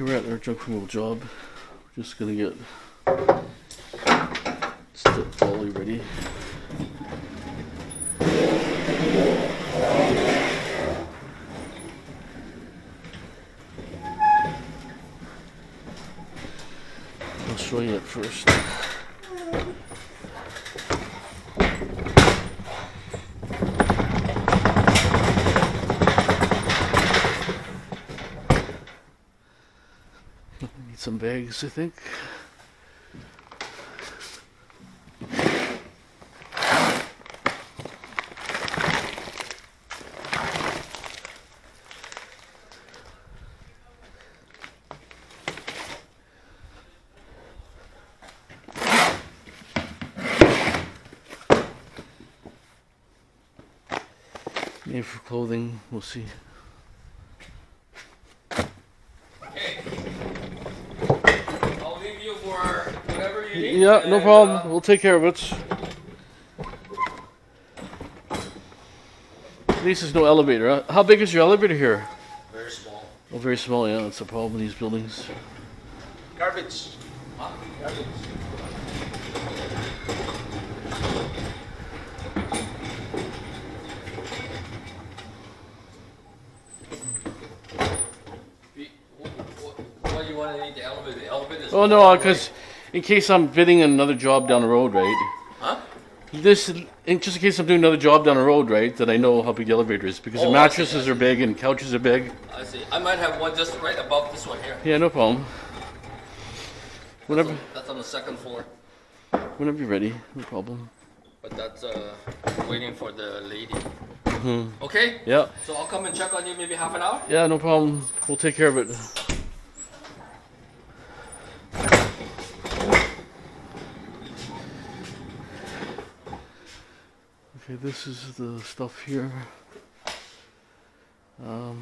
Okay, we're at our junk removal job. We're just gonna get the dolly ready. I'll show you it first. Need some bags, I think. Maybe for clothing, we'll see. Okay. I'll leave you for whatever you need. Yeah, no problem. We'll take care of it. At least there's no elevator. Huh? How big is your elevator here? Very small. Oh, very small, yeah. That's a problem in these buildings. Garbage. Huh? Garbage. What do you want to need the elevator? The elevator is... Oh, no, because in case I'm bidding another job down the road, right? Huh? Just in case I'm doing another job down the road, right? That I know how big the elevator is. Because the mattresses are big and couches are big. I see. I might have one just right above this one here. Yeah, no problem. Whenever. That's on the second floor. Whenever you're ready, no problem. But that's waiting for the lady. Mm-hmm. Okay? Yeah. So I'll come and check on you maybe half an hour? Yeah, no problem. We'll take care of it. Okay, this is the stuff here. Quite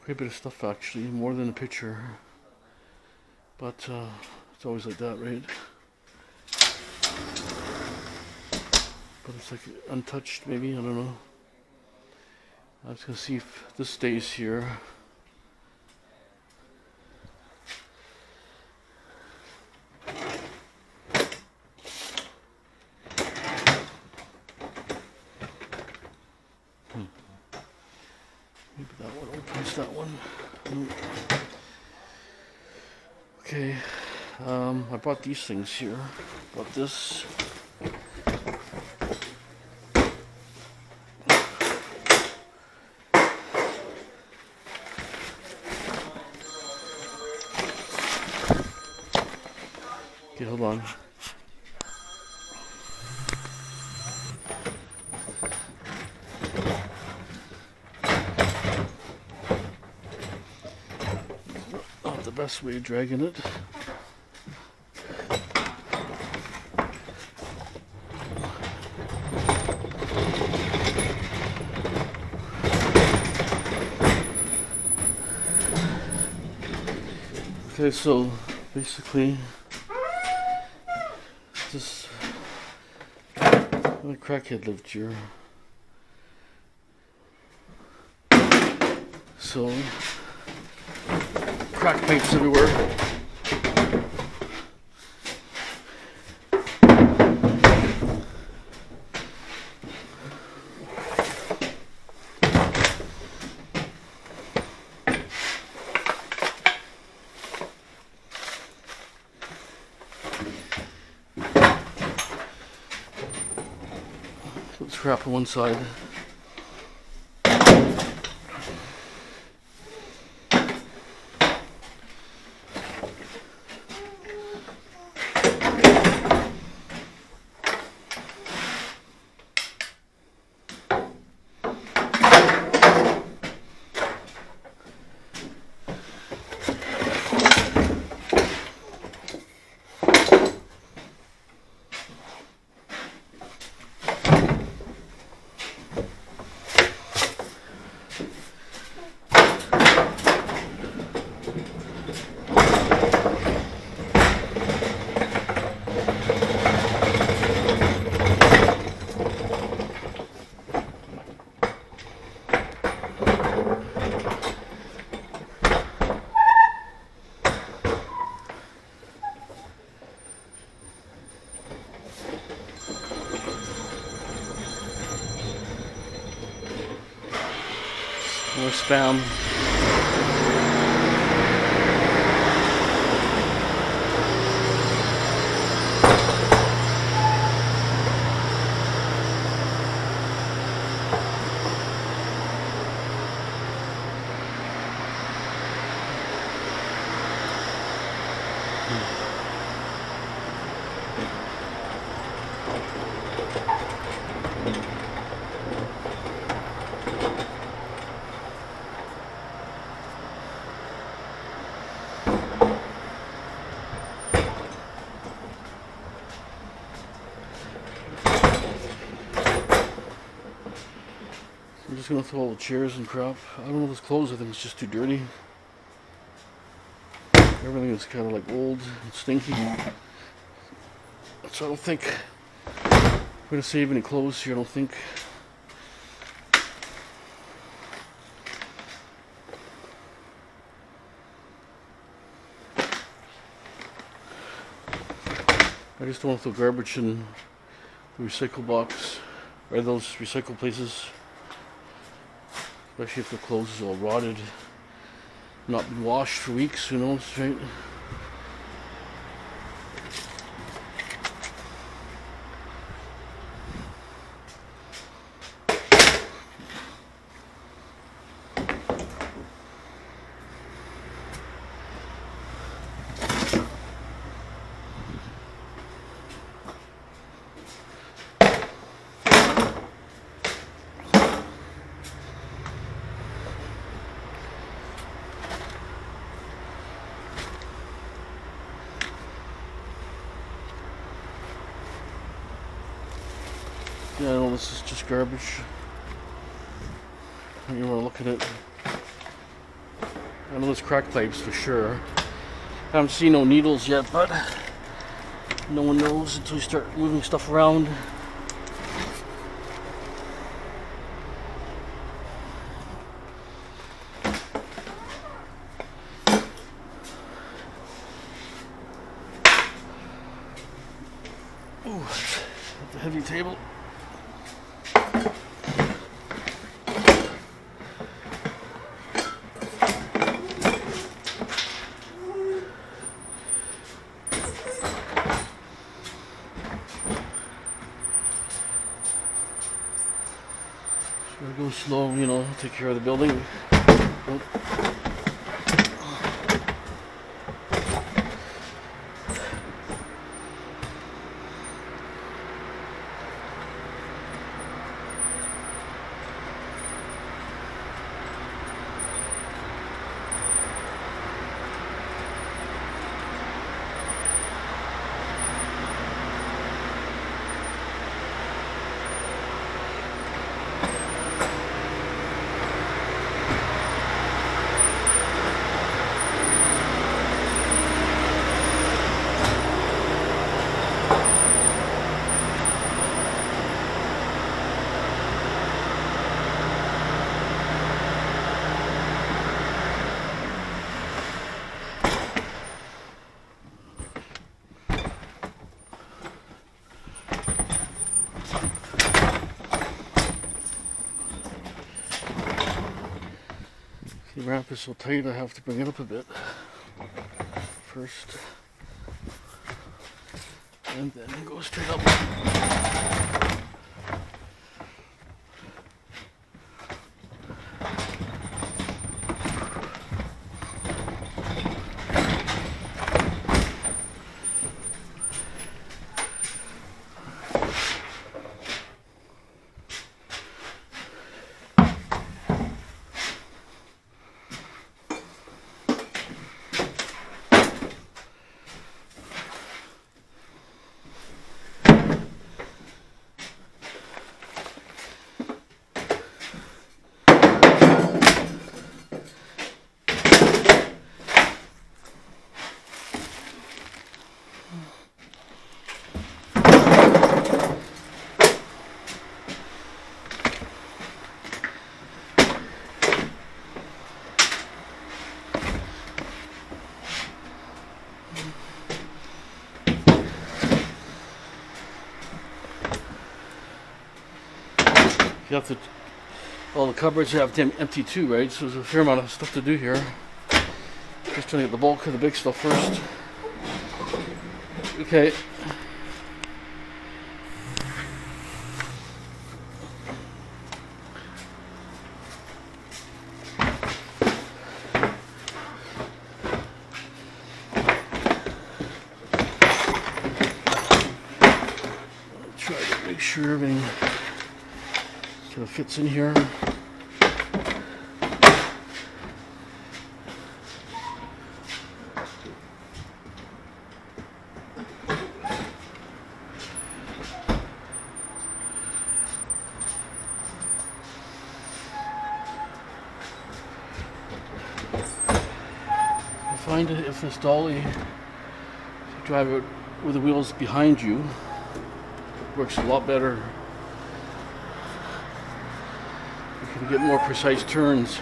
a bit of stuff actually, more than a picture. But it's always like that, right? But it's like untouched maybe, I don't know. I was gonna see if this stays here. Maybe that one opens that one. Nope. Okay, I brought these things here. Brought this. Okay, hold on. Not the best way of dragging it. Okay, so basically this a crackhead lived here. So crack pipes everywhere. Let's crap on one side. More spam. I'm just gonna throw all the chairs and crap. I don't know if it's clothes, I think it's just too dirty. Everything is kind of like old and stinky. So I don't think I'm gonna save any clothes here, I don't think. I just don't want to throw garbage in the recycle box or those recycle places. Especially if the clothes is all rotted, not been washed for weeks, who knows, right? Yeah, I know this is just garbage. You want to look at it. I know there's crack pipes for sure. I haven't seen no needles yet, but no one knows until you start moving stuff around. Ooh, that's a heavy table. Gotta go slow, you know, take care of the building. Oh. The ramp is so tight I have to bring it up a bit first and then go straight up. You have to All the cupboards have to empty too, right? So there's a fair amount of stuff to do here. Just trying to get the bulk of the big stuff first. Okay. Try to make sure everything kind of fits in here. Find if this dolly, if you drive it with the wheels behind you, works a lot better. You can get more precise turns.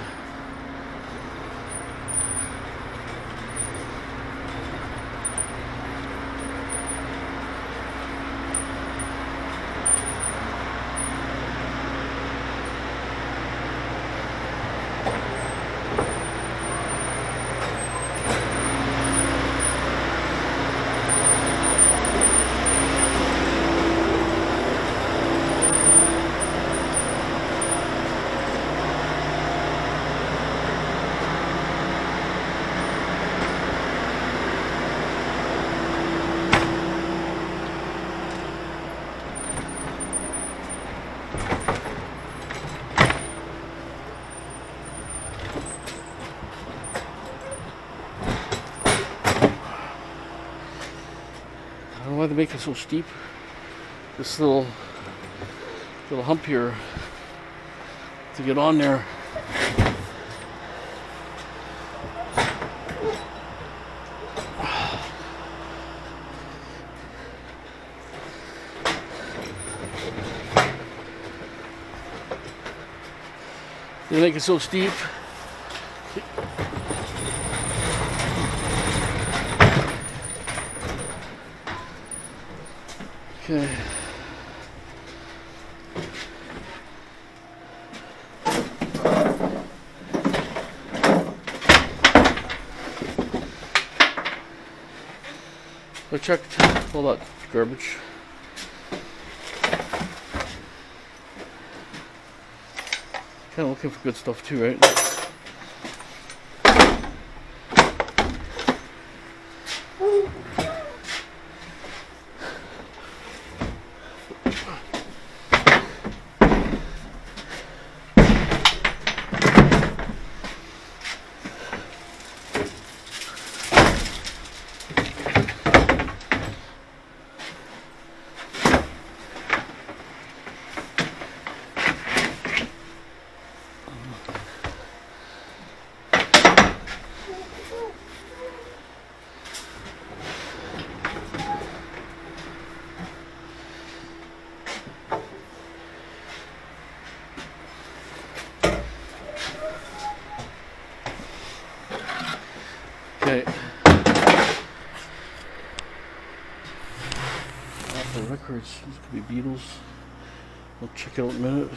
I don't know why they make it so steep. This little hump here to get on there. They make it so steep. Okay. I checked all that garbage. Kind of looking for good stuff too, right? Okay. Apple Records. These could be Beatles. We'll check it out in a minute.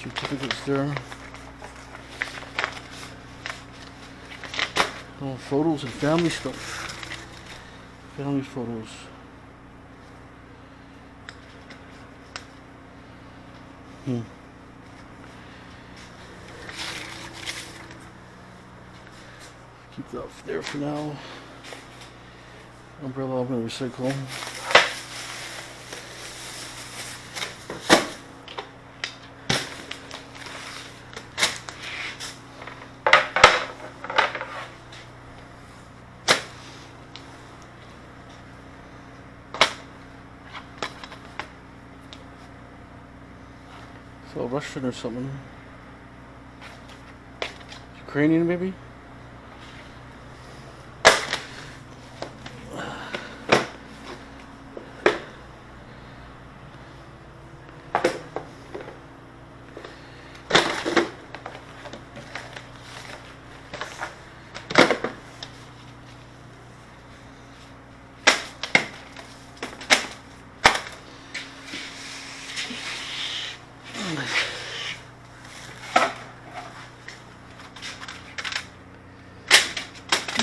Certificates there. Oh, photos and family stuff. Family photos. Keep that there for now. Umbrella I'm going to recycle. So Russian or something. Ukrainian maybe?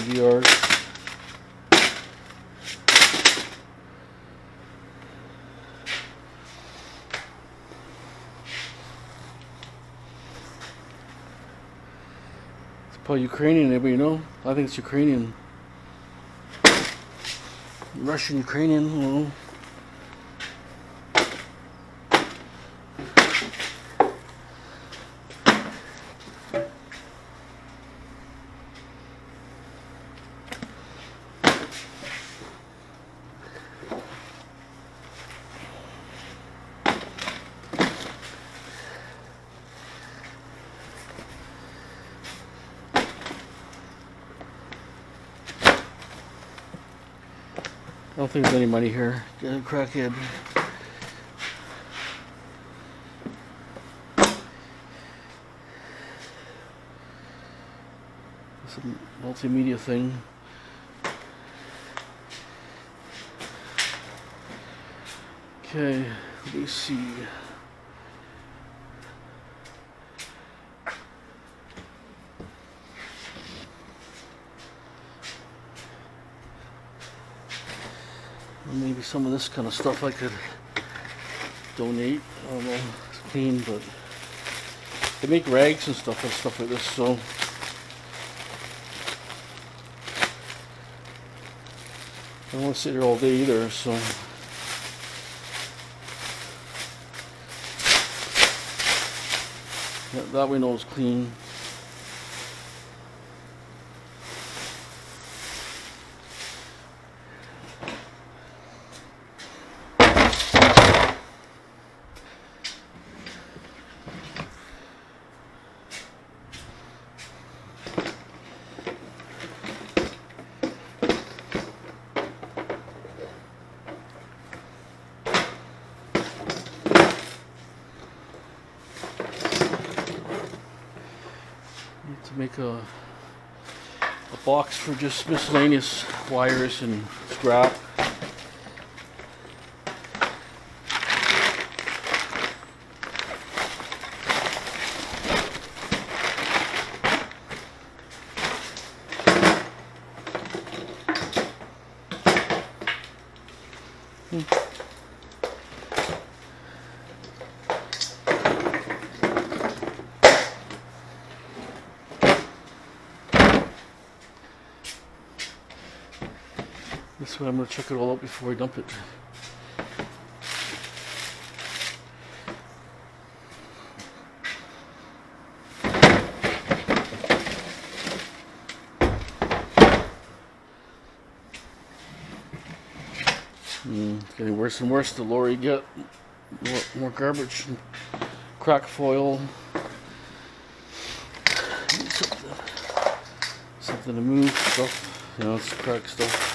DVRs. It's probably Ukrainian, anybody know? I think it's Ukrainian. Russian, Ukrainian, I don't know. I don't think there's any money here. Get a crackhead. It's a multimedia thing. Okay, let me see. Maybe some of this kind of stuff I could donate. I don't know, it's clean, but they make rags and stuff like this, so I don't want to sit here all day either, so yeah, that we know is clean. To make a box for just miscellaneous wires and scrap. This way I'm going to check it all out before I dump it. It's getting worse and worse the lower you get. More garbage and crack foil. Something to move stuff. You know, it's crack stuff.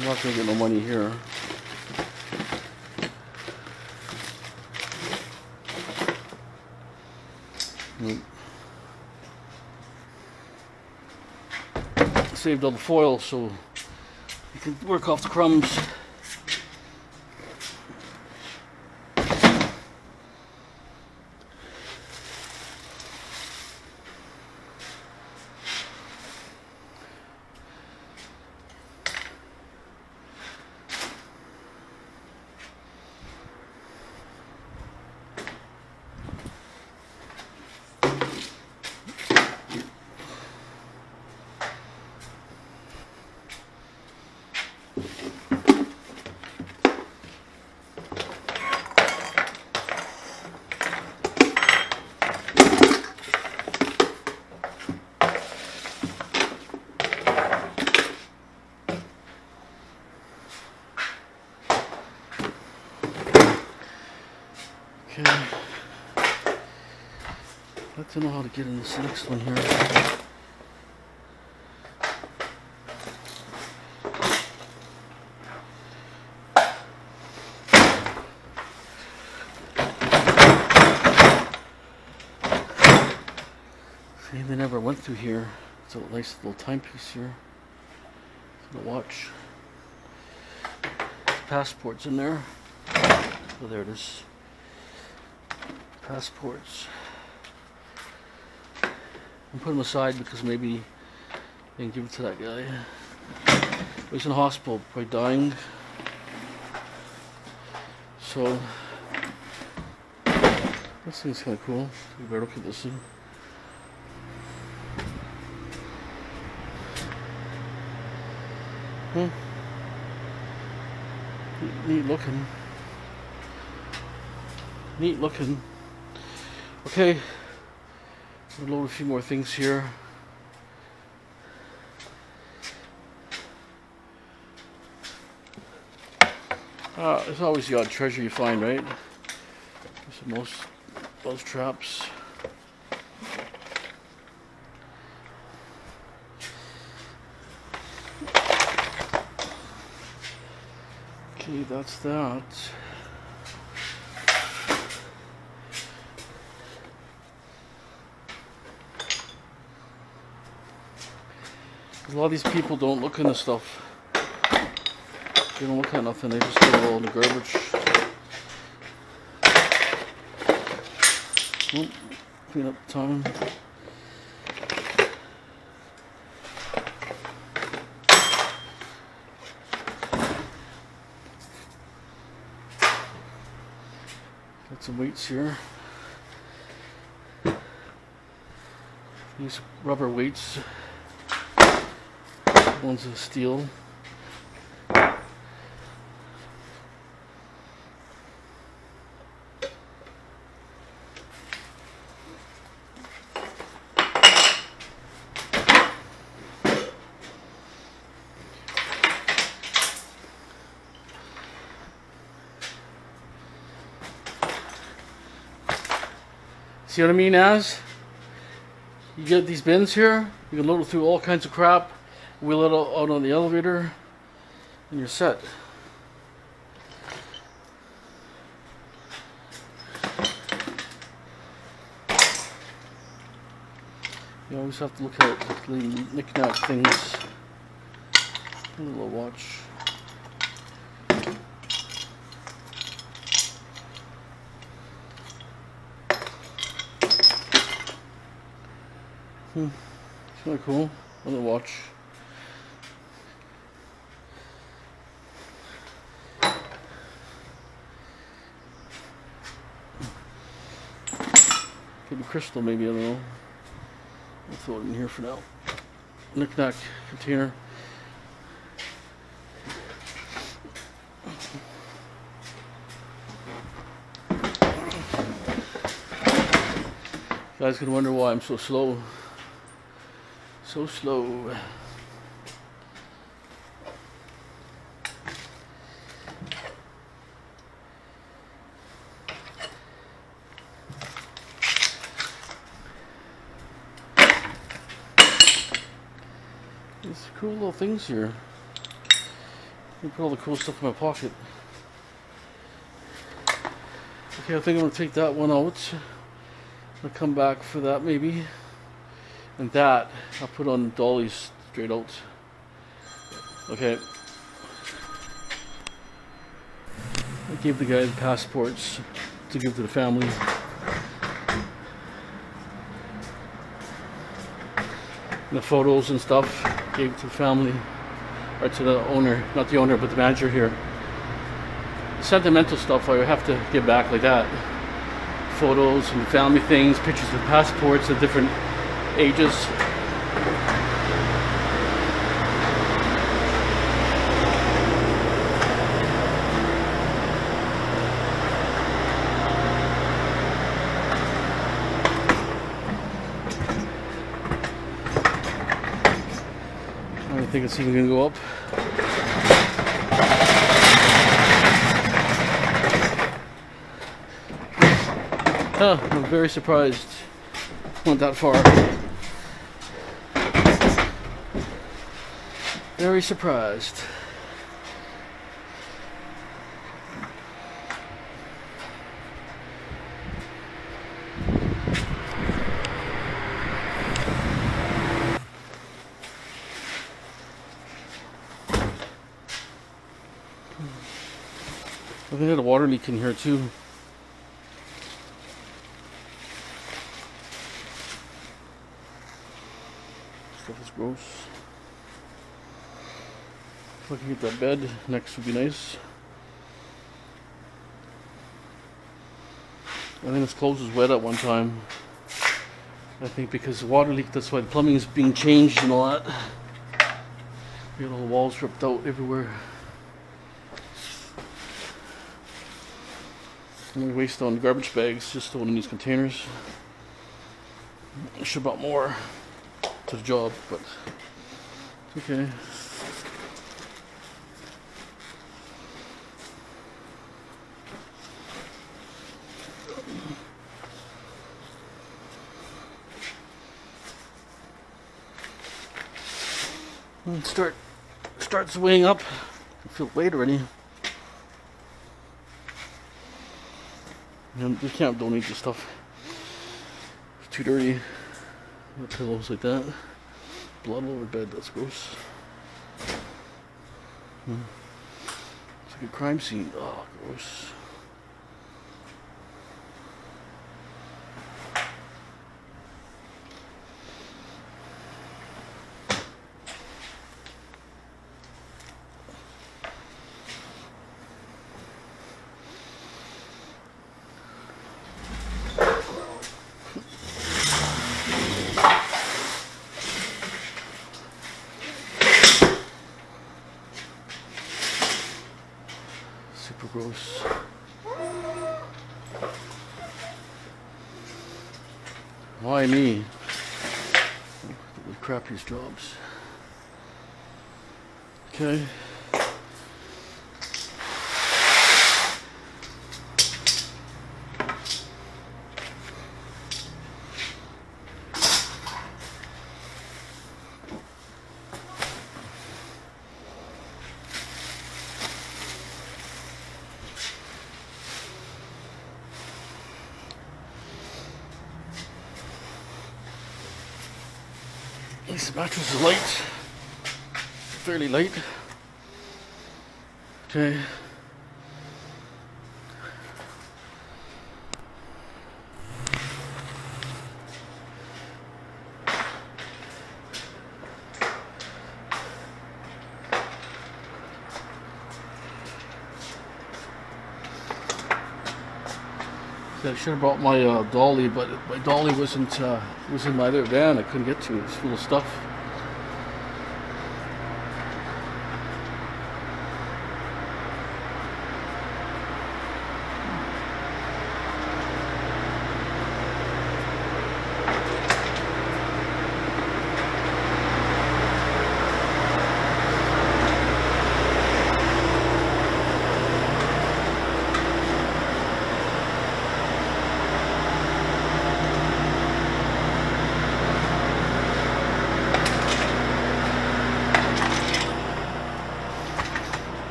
I'm not going to get no money here. Saved all the foil so you can work off the crumbs. Okay, I'd like to know how to get in this next one here. See, they never went through here. It's a nice little timepiece here. The watch. Passports in there. Oh, there it is. Passports. and put him aside because maybe they can give it to that guy. He's in the hospital, probably dying. So this thing's kind of cool. You better look at this thing. Neat looking. Neat looking. Okay, we'll load a few more things here. There's always the odd treasure you find, right? There's most traps. Okay, that's that. A lot of these people don't look into stuff. They don't look at nothing, they just get it all in the garbage. Oh, clean up time. Got some weights here. These rubber weights. One's of steel. See what I mean, Az? You get these bins here, you can load it through all kinds of crap, wheel it out on the elevator, and you're set. You always have to look at the knick-knack things. A little watch. It's kind of cool. On the watch. Could be crystal, maybe, I don't know. I'll throw it in here for now. Knick-knack container. You guys can wonder why I'm so slow. So slow. These cool little things here. I put all the cool stuff in my pocket. Okay, I think I'm gonna take that one out. I'll come back for that maybe. And that, I'll put on dollies straight out. Okay. I gave the guy the passports to give to the family. And the photos and stuff, gave it to the family. Or to the owner, not the owner, but the manager here. The sentimental stuff I have to give back like that. Photos and family things, pictures of passports of different ages. I don't think it's even gonna go up. Oh, I'm very surprised it went that far. Very surprised. I think I had a water leak in here too. stuff is gross. If I can get that bed next would be nice. I think this clothes was wet at one time. I think because the water leaked, that's why the plumbing is being changed and all that. We got all the walls ripped out everywhere. I'm gonna waste on garbage bags, just throwing in these containers. I should have brought more to the job, but it's okay. Starts weighing up. I feel weight already. And we can't donate this stuff. It's too dirty. Got pillows like that. Blood all over bed. That's gross. It's like a crime scene. Oh, gross. Super gross. Why me? The crappiest jobs. Okay. This mattress is light, fairly light. Okay. I should have brought my dolly, but my dolly wasn't was in my other van. I couldn't get to it. It's full of stuff.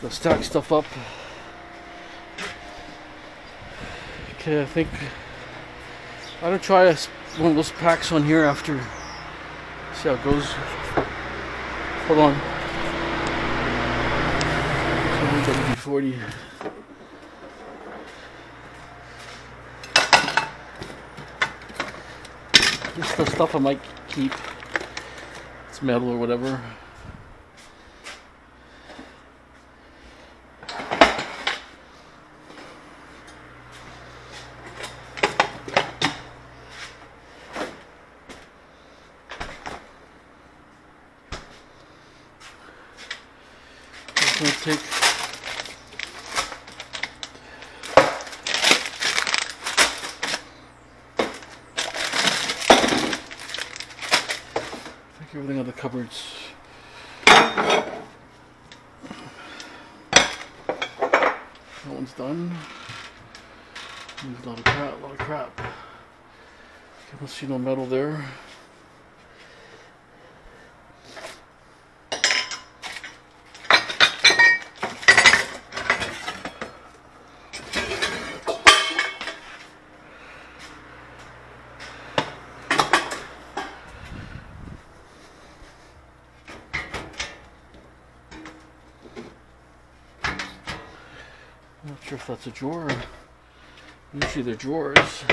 Stack stuff up. Okay, I think I'm gonna try one of those packs on here after. See how it goes. Hold on. WD-40. This is the stuff I might keep. It's metal or whatever. Going to take everything out of the cupboards. done. There's a lot of crap. Can't see no metal there. Not sure if that's a drawer. Usually they're drawers.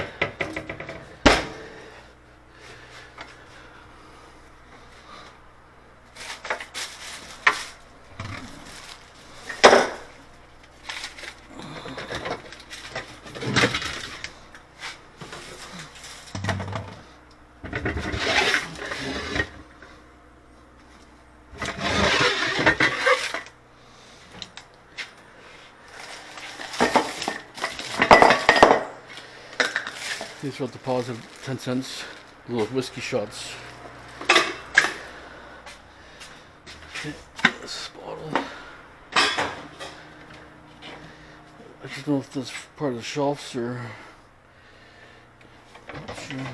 These are a deposit of 10 cents, little whiskey shots. Okay, this bottle. I just don't know if that's part of the shelves or not sure.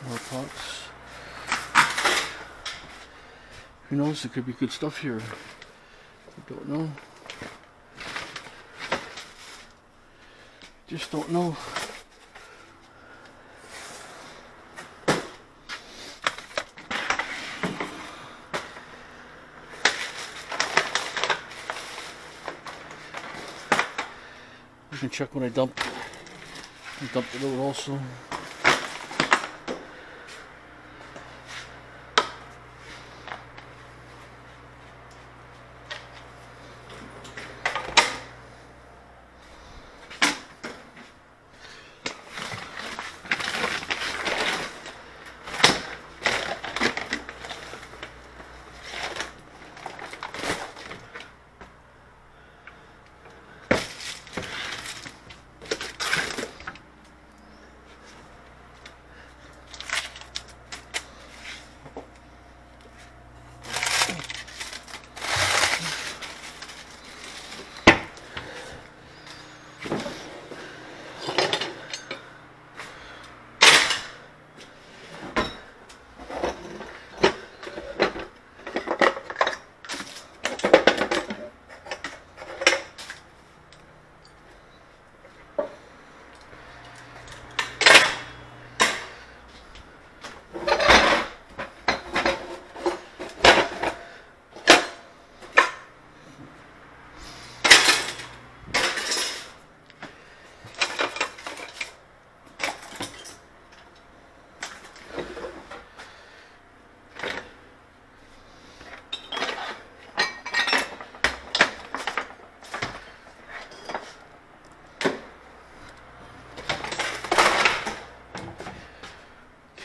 More pots. Who knows? There could be good stuff here. I don't know. Just don't know. You can check when I dump the load also.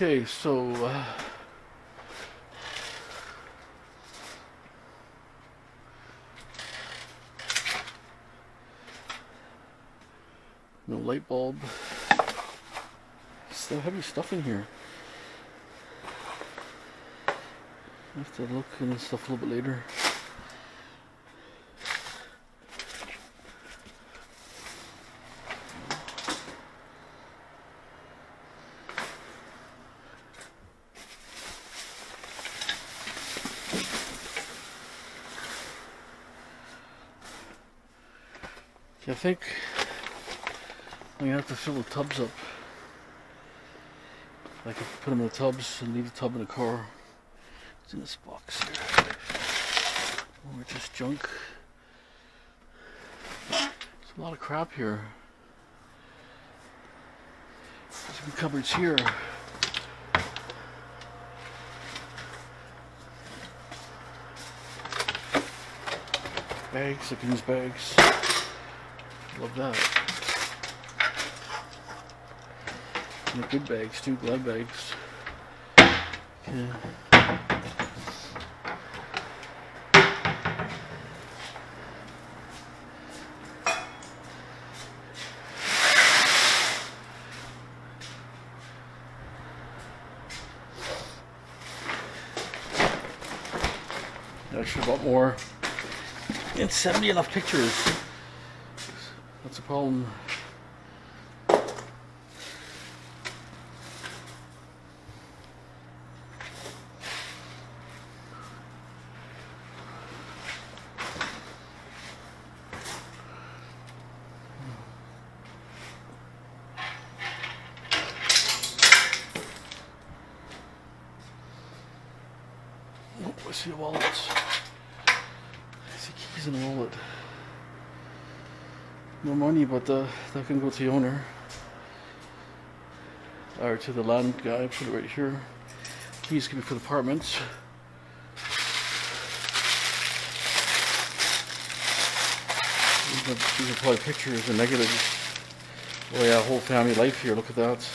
Okay, so no light bulb. Still heavy stuff in here. I have to look at this stuff a little bit later. I think I'm gonna have to fill the tubs up. I can put them in the tubs and leave the tub in the car. It's in this box here. Or just junk. There's a lot of crap here. There's some cupboards here. Bags, I can use bags. Love that. And the good bags too, glad bags. Okay. actually bought more. Didn't send me enough pictures. That's a problem. Oh, I see a wallet. I see keys in the wallet. No money, but that can go to the owner. Or to the land guy, put it right here. Keys can be for the apartments. These are probably pictures and negatives. Oh yeah, whole family life here, look at that.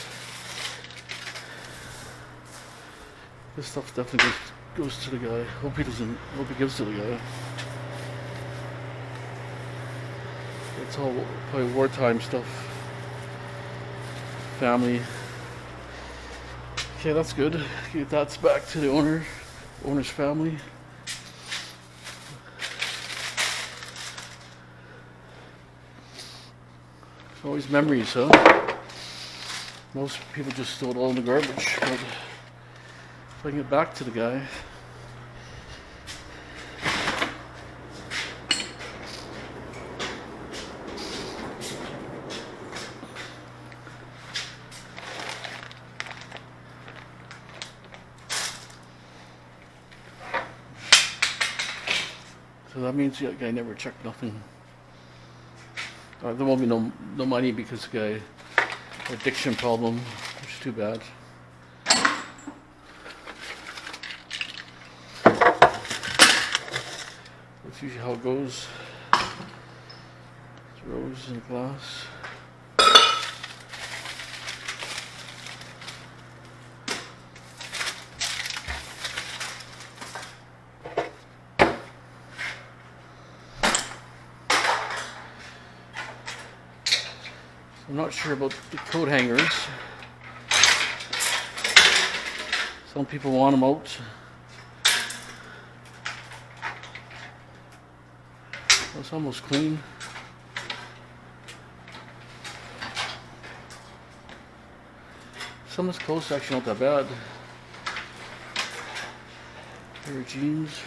This stuff definitely goes to the guy. Hope he gives to the guy. It's all probably wartime stuff. Family. Okay, that's good. Okay, that's back to the owner's family. Always memories, huh? Most people just throw it all in the garbage, but if I can get back to the guy. So that means the guy never checked nothing. There won't be no money because the guy addiction problem, which is too bad. That's usually how it goes. It's rose in a glass. I'm not sure about the coat hangers. Some people want them out. It's almost clean. Some of this clothes actually not that bad. Pair of jeans.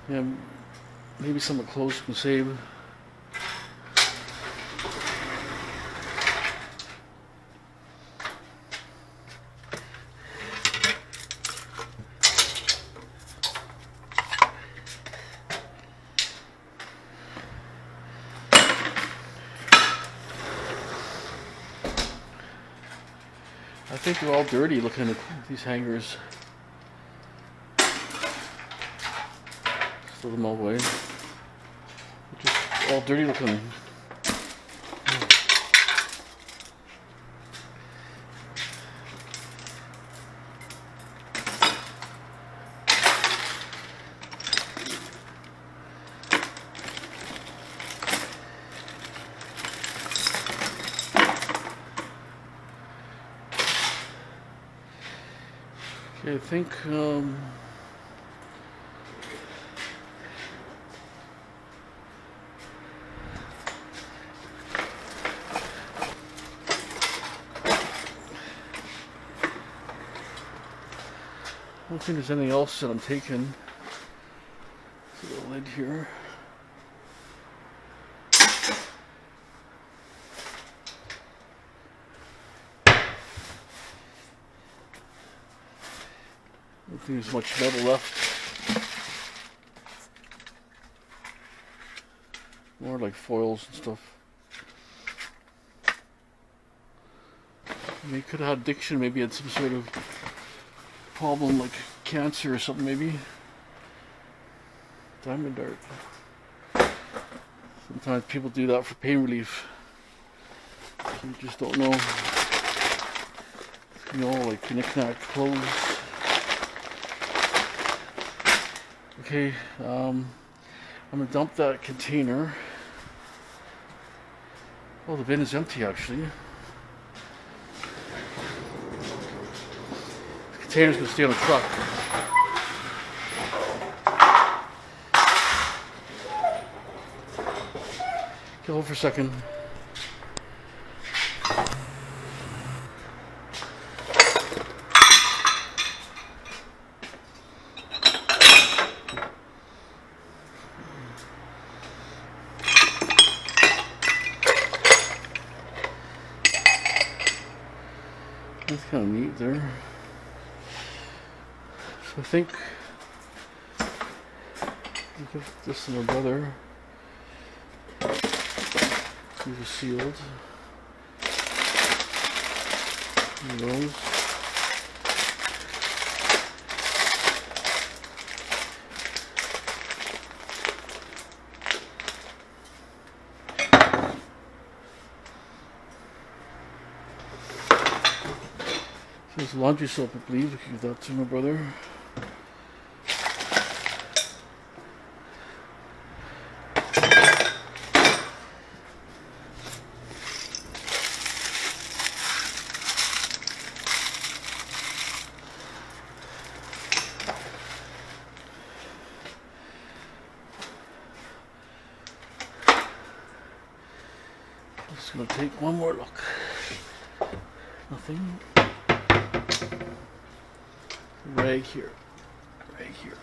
Yeah, maybe some of the clothes can save. I think they're all dirty looking at these hangers. Throw them all away. They're just all dirty looking. Okay, I think I don't think there's anything else that I'm taking. See the lid here. I don't think there's much metal left. More like foils and stuff. He could have had addiction, maybe had some sort of problem like cancer or something maybe. Diamond dart. Sometimes people do that for pain relief. You just don't know. You know, like knick-knack clothes. Okay, I'm gonna dump that container. Oh, the bin is empty actually. containers can stay on the truck. Okay, hold for a second. That's kind of neat there. So I think I'll give this to my brother. These are sealed. And those. There's laundry soap, I believe. I can give that to my brother. Just gonna take one more look. Nothing. Right here. Right here.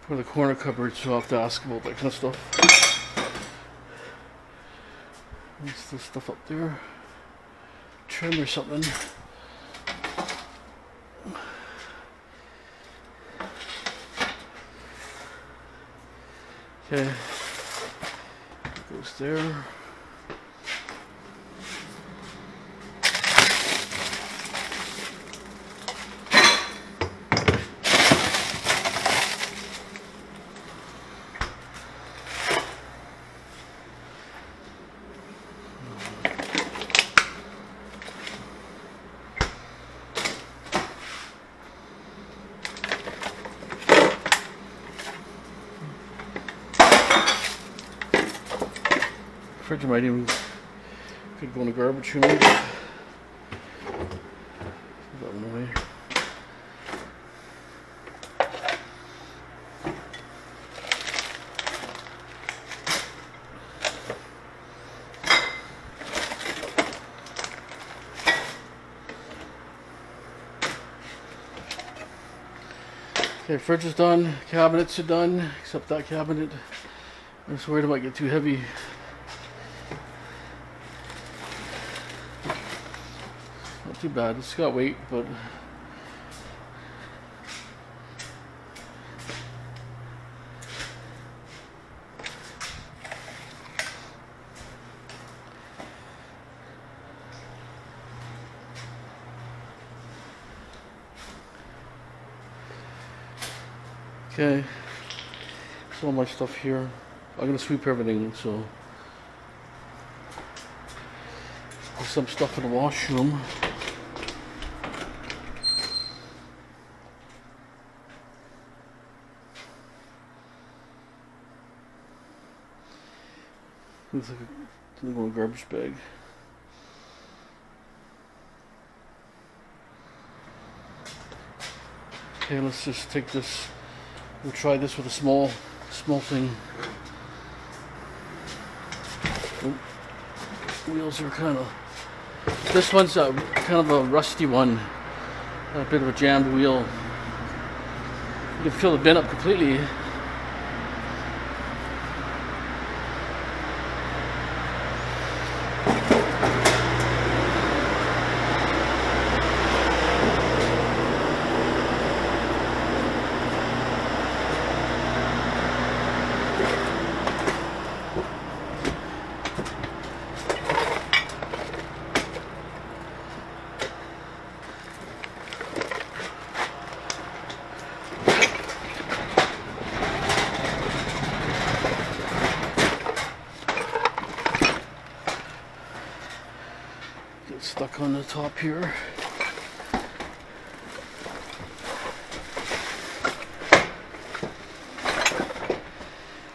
Put the corner cupboard so I'll have to ask about that kind of stuff. There's this stuff up there. Trim or something. Okay, goes there. Fridge might even could go in the garbage chute. Put that one away. Okay, fridge is done, cabinets are done, except that cabinet. I'm just worried it might get too heavy. Not too bad, it's got weight, but okay, so much stuff here. I'm gonna sweep everything, so there's some stuff in the washroom. Looks like a little garbage bag. Okay, let's just take this. We'll try this with a small thing. Oh, wheels are kind of. This one's kind of a rusty one. A bit of a jammed wheel. You can fill the bin up completely. on the top here.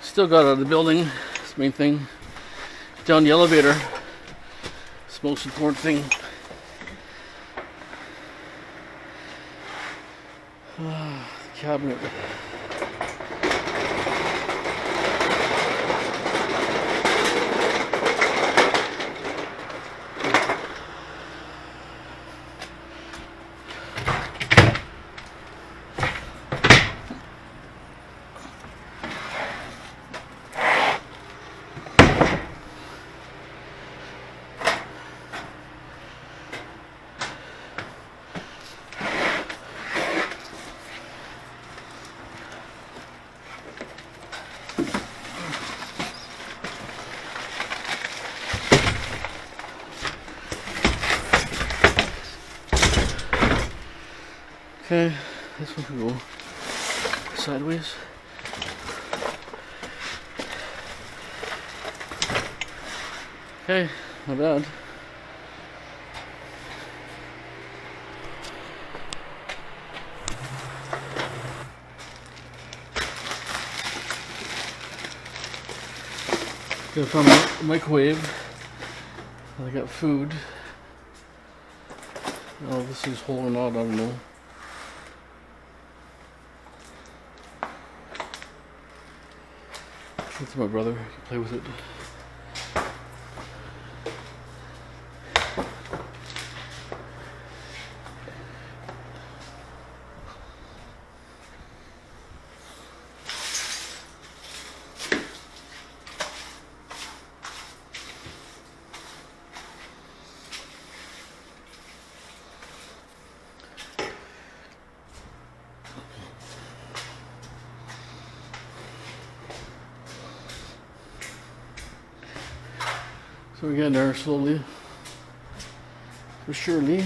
Still got out of the building. That's the main thing. Down the elevator. It's the most important thing. The cabinet. Okay, this one can go sideways. Okay, not bad. Okay, I found a microwave. I got food. Oh, this is whole or not, I don't know. It's my brother, he can play with it. So we're getting there slowly, but surely.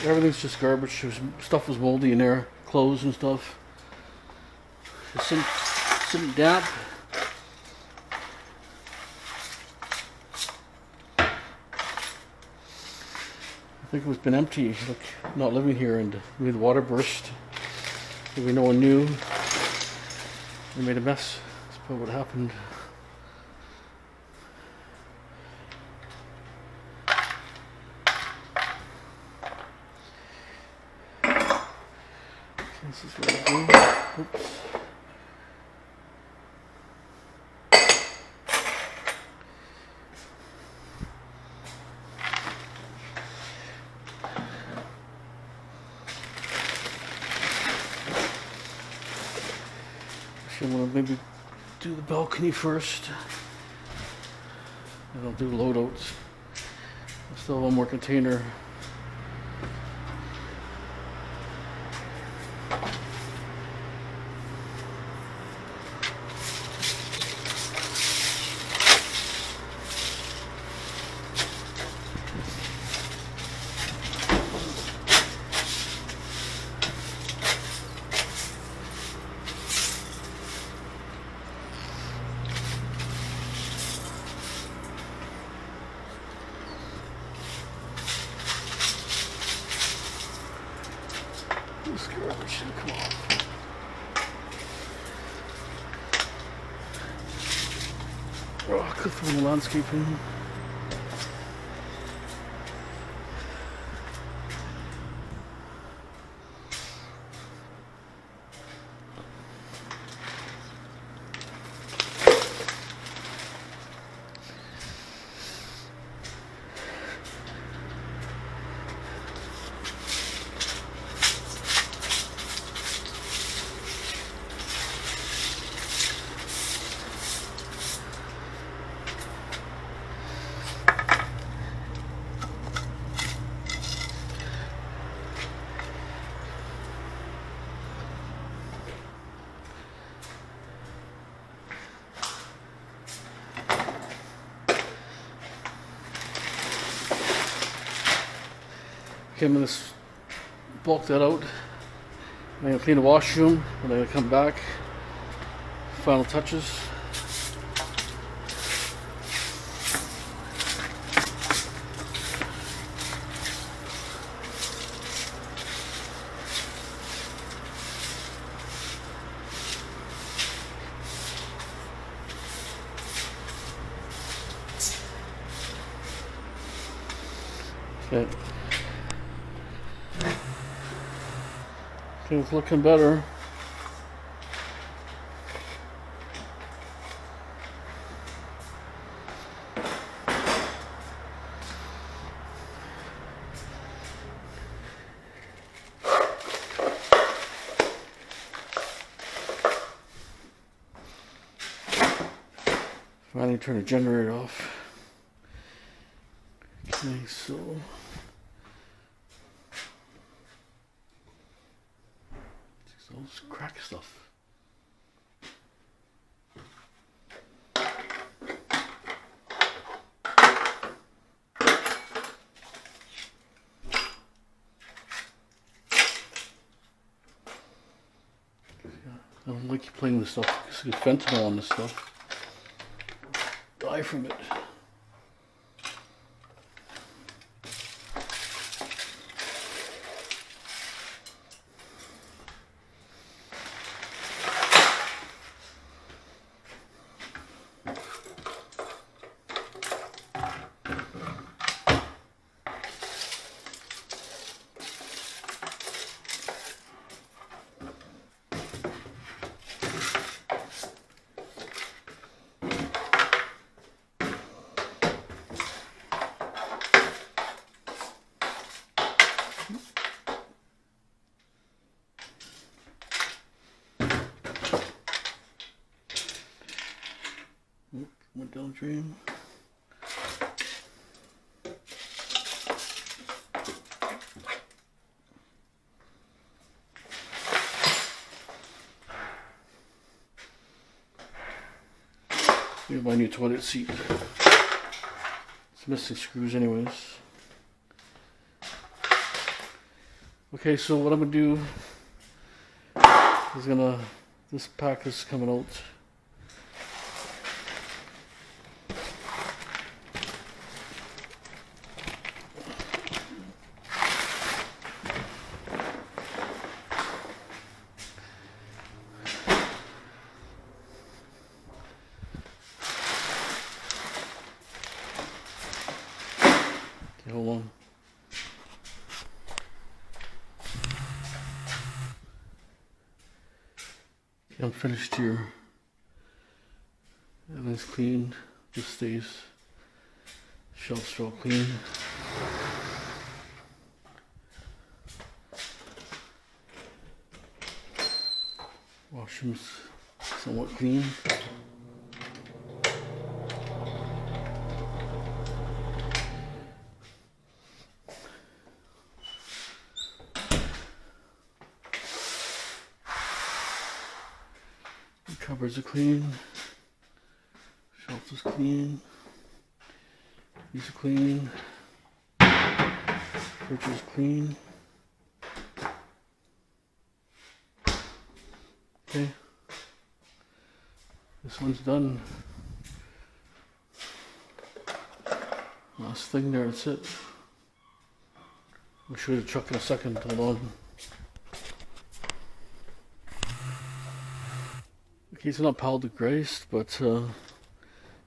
Everything's just garbage. Stuff was moldy in there, clothes and stuff. It's sitting damp. I think it was been empty, like not living here, and maybe the water burst. Maybe no one knew. They made a mess. That's probably what happened. This is what I do. Oops. I'm gonna maybe do the balcony first. And I'll do loadouts. I still have one more container. This garbage should come off. Oh, I could throw in the landscaping. Okay, I'm going to bulk that out. I'm going to clean the washroom, and I'm going to come back, final touches. Okay. Okay, it's looking better. Finally turn the generator off. Okay, so all this crack stuff. I don't like you playing this stuff because you get fentanyl on this stuff. Die from it. Went down the drain. Here's my new toilet seat. It's missing screws anyways. Okay, so what I'm gonna do is this pack is coming out. Hold on. Okay, I'm finished here. And it's clean. Just stays shelves all clean. Washroom's somewhat clean. Cupboards are clean. Shelf is clean. These are clean. Fridge is clean. Okay. This one's done. Last thing there, that's it. I'll show you the truck in a second. Hold on. Okay, it's not piled to grace, but you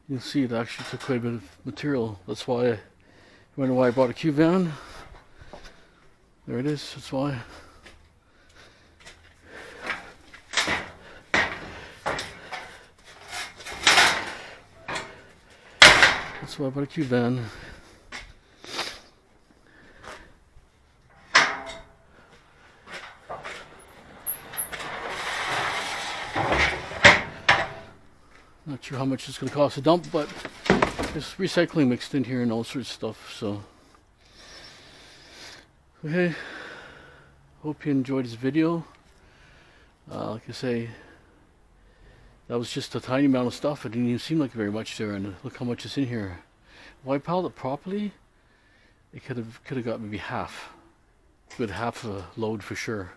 can see it actually took quite a bit of material. That's why you wonder why I bought a Q van. There it is, that's why. That's why I bought a Q van. Not sure how much it's going to cost to dump, but there's recycling mixed in here and all sorts of stuff. So, okay, hope you enjoyed this video. Like I say, that was just a tiny amount of stuff. It didn't even seem like very much there, and look how much is in here. If I piled it properly, it could have got maybe half, good half a load for sure.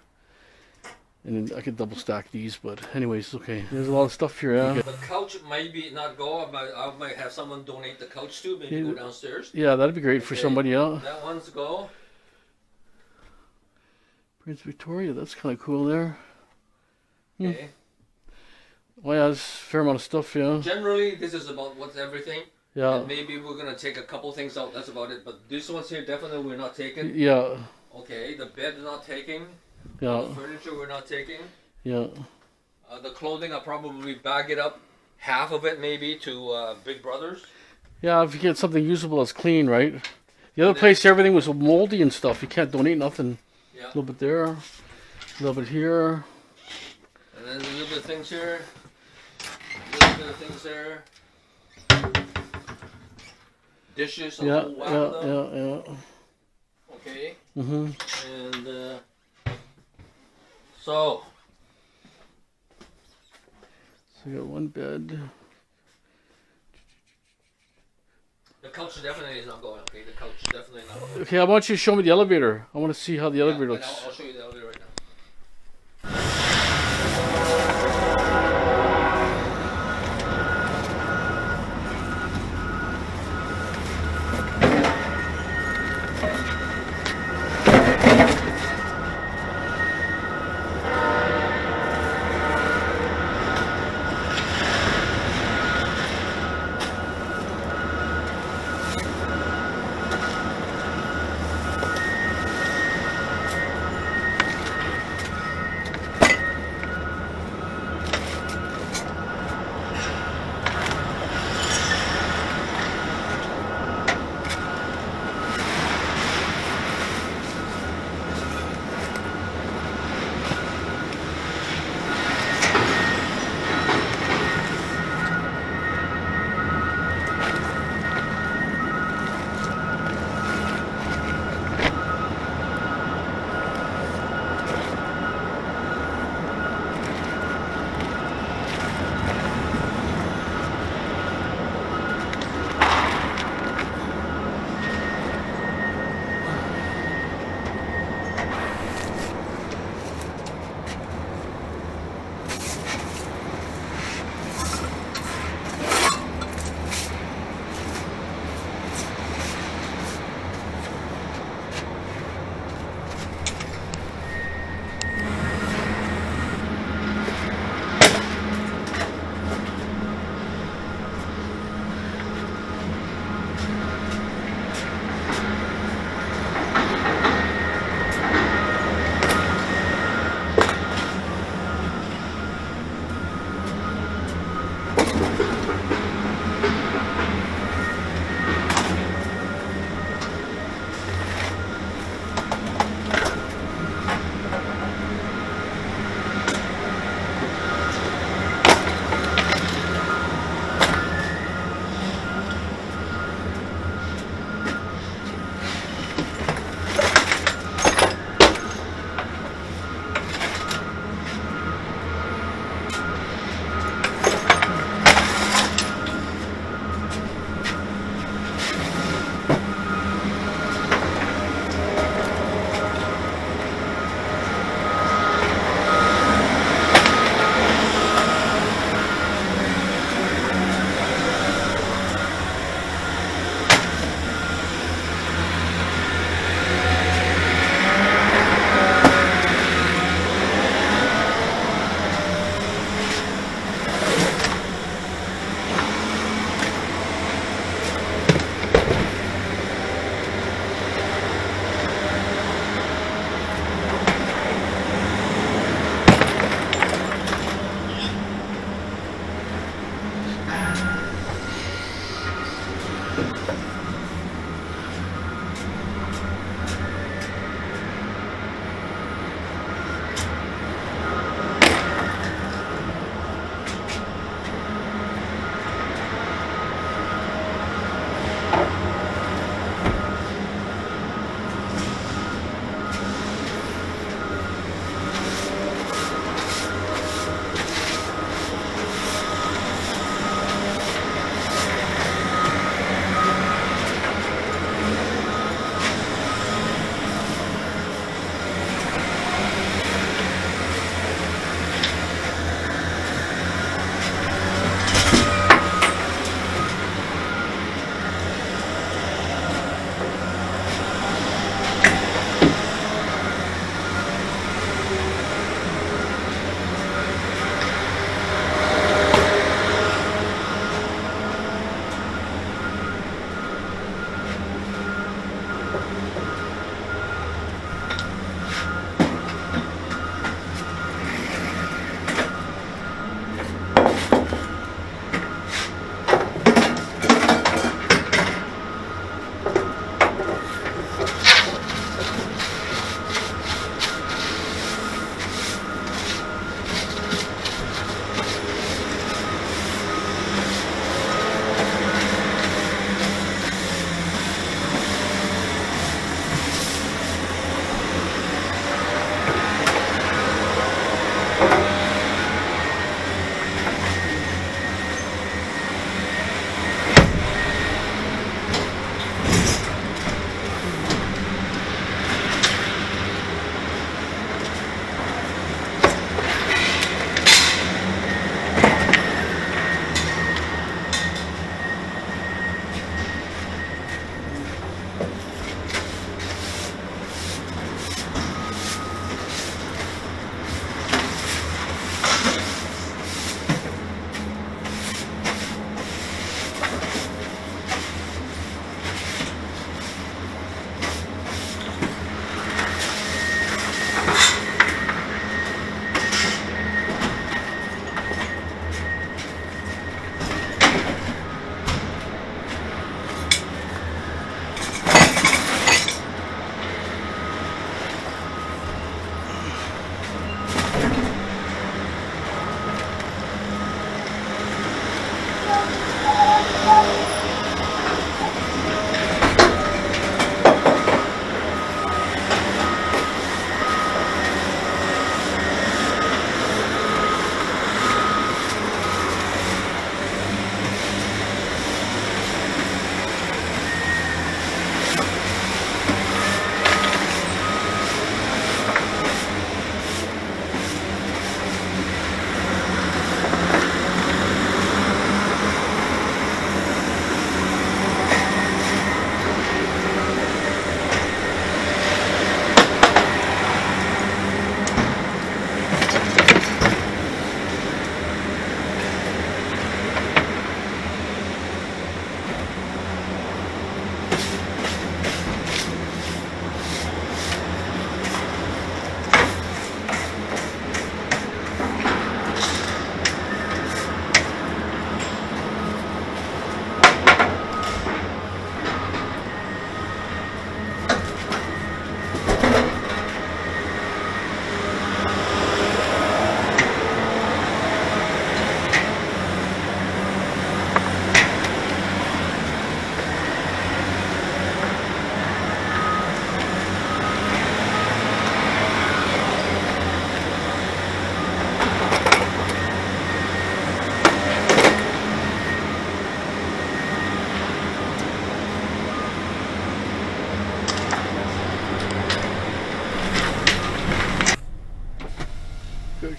And then I could double stack these, but anyways, okay. There's a lot of stuff here, yeah. The couch maybe not go, but I might have someone donate the couch too, maybe go downstairs. Yeah, that'd be great for somebody, yeah. That one's go. Prince Victoria, that's kind of cool there. Okay. Well, yeah, there's a fair amount of stuff, yeah. Generally, this is about what's everything. Yeah. And maybe we're gonna take a couple things out, that's about it. But these ones here, definitely we're not taking. Yeah. Okay, the bed not taking. Yeah. The furniture we're not taking. Yeah. The clothing, I'll probably bag it up, half of it maybe to Big Brothers. Yeah, if you get something usable that's clean, right? The other place, everything was moldy and stuff. You can't donate nothing. Yeah. A little bit there, a little bit here. And then a little bit of things here. A little bit of things there. Dishes, a whole whack of them. Yeah. Okay. Mm-hmm. And so you got one bed. The couch definitely is not going. Okay, the couch is definitely not going. Okay, I want you to show me the elevator. I want to see how the elevator looks. I'll show you the elevator right now.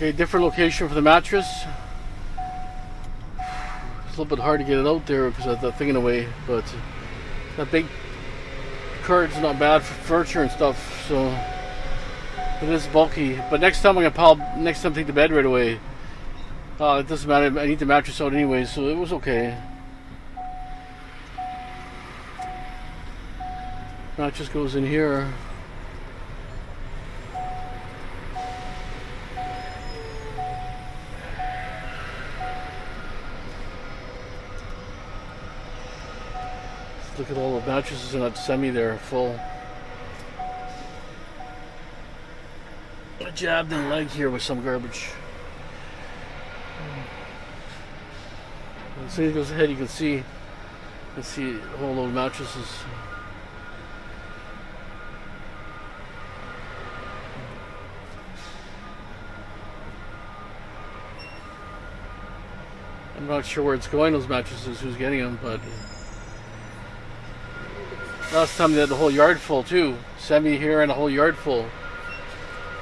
Okay, different location for the mattress. It's a little bit hard to get it out there because of that thing in the way, but that big cart's not bad for furniture and stuff, so it is bulky. But next time I'm gonna take the bed right away. It doesn't matter, I need the mattress out anyway, so it was okay. Mattress goes in here. Look at all the mattresses in that semi there, full. I jabbed in the leg here with some garbage. As soon as it goes ahead, you can see a whole load of mattresses. I'm not sure where it's going, those mattresses, who's getting them, but last time they had the whole yard full too. Semi here and a whole yard full.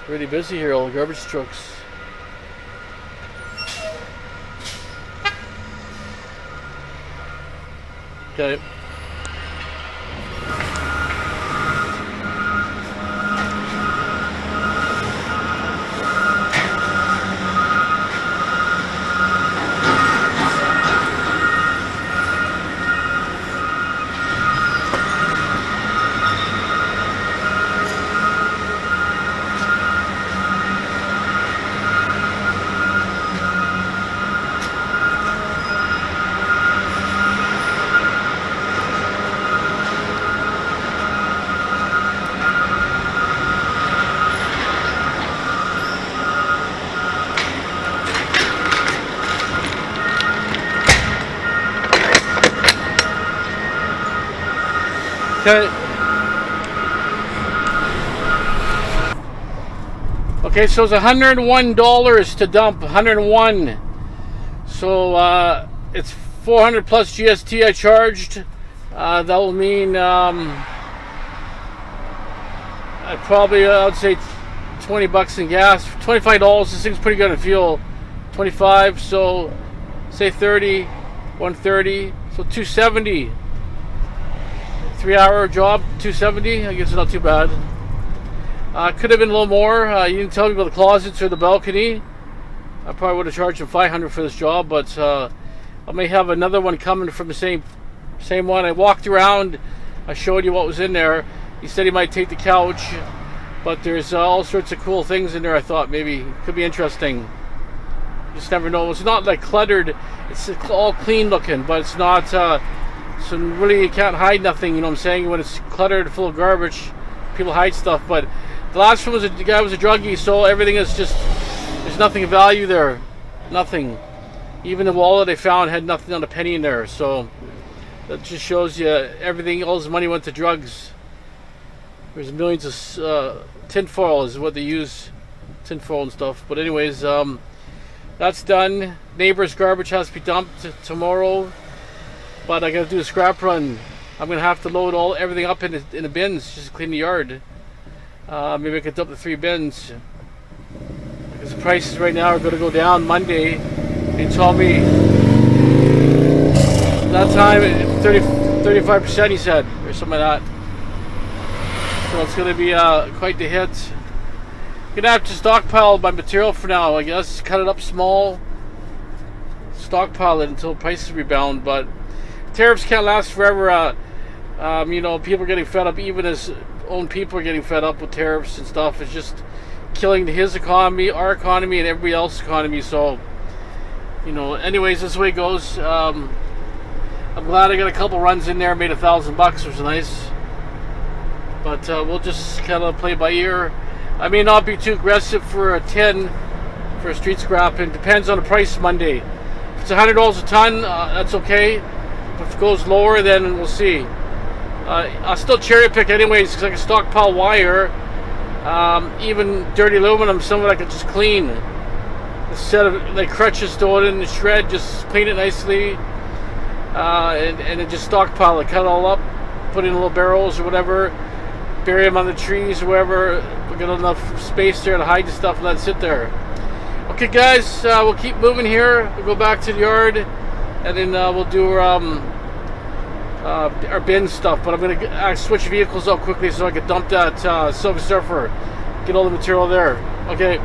Really busy here, all the garbage trucks. Okay. Okay. Okay, so it's $101 to dump. 101. So it's 400 plus GST I charged. That will mean I'd say 20 bucks in gas. $25. This thing's pretty good in fuel. 25. So say 30. 130. So 270. 3-hour job, 270. I guess it's not too bad. Could have been a little more. You didn't tell me about the closets or the balcony. I probably would have charged him $500 for this job, but I may have another one coming from the same one. I walked around. I showed you what was in there. He said he might take the couch, but there's all sorts of cool things in there. I thought maybe could be interesting. You just never know. It's not like cluttered. It's all clean looking, but it's not. So really you can't hide nothing, you know what I'm saying? When it's cluttered, full of garbage, people hide stuff. But the last one the guy was a druggie, so everything is just, there's nothing of value there. Nothing. Even the wallet I found had nothing, not a penny in there. So that just shows you everything, all his money went to drugs. There's millions of tinfoil is what they use, tinfoil and stuff. But anyways, that's done. Neighbor's garbage has to be dumped tomorrow. But I gotta do a scrap run. I'm gonna have to load everything up in the bins just to clean the yard. Maybe I could dump the 3 bins because the prices right now are gonna go down Monday. They told me that time 35% he said, or something like that. So it's gonna be quite the hit. Gonna have to stockpile my material for now. I guess cut it up small, stockpile it until prices rebound. But tariffs can't last forever. You know, people are getting fed up. Even his own people are getting fed up with tariffs and stuff. It's just killing his economy, our economy, and everybody else's economy. So, you know, anyways, this is the way it goes. I'm glad I got a couple runs in there, made $1,000 bucks, which was nice. But we'll just kind of play by ear. I may not be too aggressive for a 10 for a street scrap. It depends on the price Monday. If it's $100 a ton, that's okay. If it goes lower, then we'll see. I'll still cherry pick anyways because I can stockpile wire. Even dirty aluminum, some of it I could just clean. Instead of like crutches, throw it in the shred, just clean it nicely. And then just stockpile it, cut it all up, put it in little barrels or whatever, bury them on the trees or wherever. We got enough space there to hide the stuff and let it sit there. Okay, guys, we'll keep moving here. We'll go back to the yard, and then we'll do our bin stuff. But I'm gonna switch vehicles up quickly so I can dump that Silver Surfer, get all the material there. Okay.